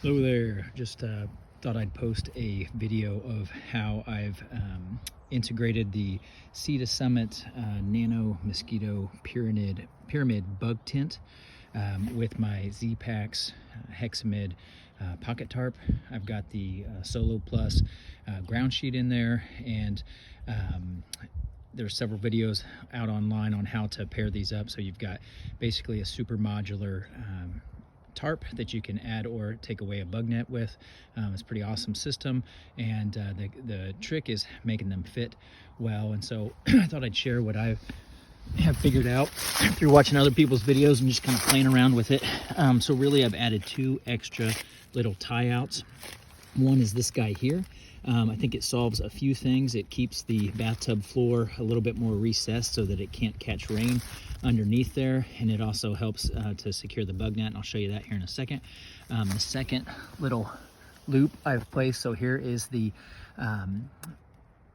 Hello there. Just thought I'd post a video of how I've integrated the Sea to Summit Nano Mosquito Pyramid Bug Tent with my Zpacks hexamid pocket tarp. I've got the Solo Plus ground sheet in there, and there's several videos out online on how to pair these up. So you've got basically a super modular tarp that you can add or take away a bug net with. It's a pretty awesome system, and the trick is making them fit well. And so I thought I'd share what I have figured out through watching other people's videos and just kind of playing around with it. So really I've added two extra little tie outs. One is this guy here. I think it solves a few things. It keeps the bathtub floor a little bit more recessed so that it can't catch rain underneath there, and it also helps to secure the bug net, and I'll show you that here in a second. The second little loop I've placed, so here is the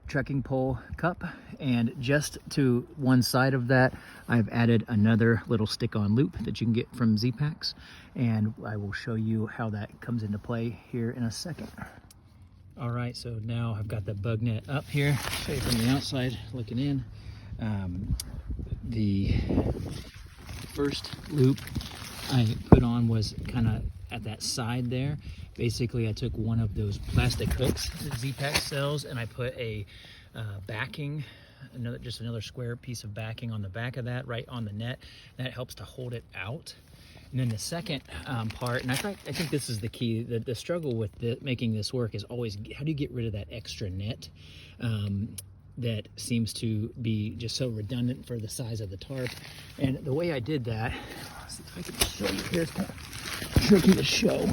trekking pole cup, and just to one side of that I've added another little stick-on loop that you can get from Zpacks, and I will show you how that comes into play here in a second. All right, so now I've got the bug net up here. Show you from the outside looking in. The first loop I put on was kind of at that side there. Basically, I took one of those plastic hooks that Zpacks sells, and I put a backing, just another square piece of backing on the back of that, right on the net. That helps to hold it out. And then the second part, and I think this is the key, the struggle with making this work is always, how do you get rid of that extra net that seems to be just so redundant for the size of the tarp? And the way I did that, let's see if I can show you here, it's kind of tricky to show,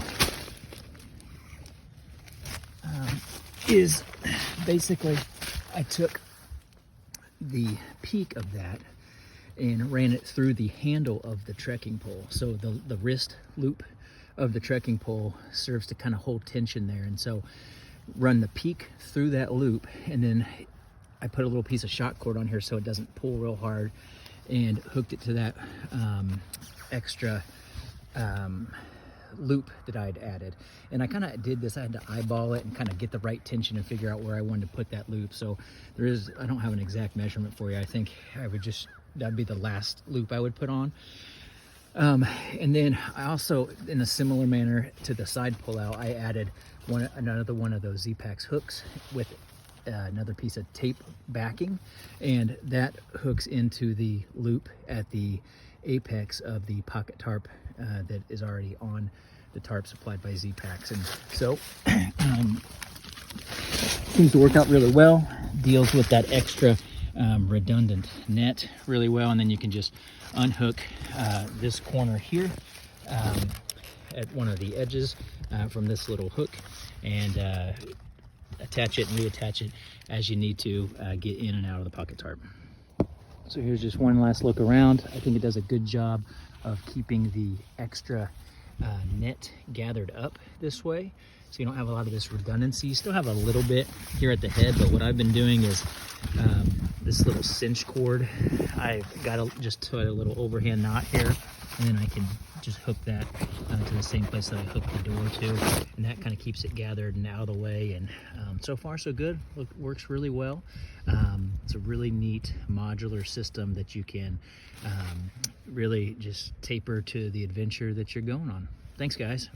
is basically I took the peak of that and ran it through the handle of the trekking pole. So the wrist loop of the trekking pole serves to kind of hold tension there. And so run the peak through that loop, and then I put a little piece of shock cord on here so it doesn't pull real hard, and hooked it to that extra loop that I'd added. And I kind of did this, I had to eyeball it and kind of get the right tension and figure out where I wanted to put that loop. So I don't have an exact measurement for you. I think that'd be the last loop I would put on. And then I also, in a similar manner to the side pull out, I added another one of those Zpacks hooks with another piece of tape backing, and that hooks into the loop at the apex of the pocket tarp that is already on the tarp supplied by Zpacks. And so seems to work out really well, deals with that extra redundant net really well. And then you can just unhook this corner here at one of the edges from this little hook, and attach it and reattach it as you need to get in and out of the pocket tarp. So here's just one last look around. I think it does a good job of keeping the extra net gathered up this way, so you don't have a lot of this redundancy. You still have a little bit here at the head, but what I've been doing is this little cinch cord, I've got just put a little overhand knot here, and then I can just hook that to the same place that I hooked the door to, and that kind of keeps it gathered and out of the way. And so far so good. Works really well. It's a really neat modular system that you can really just taper to the adventure that you're going on. Thanks, guys.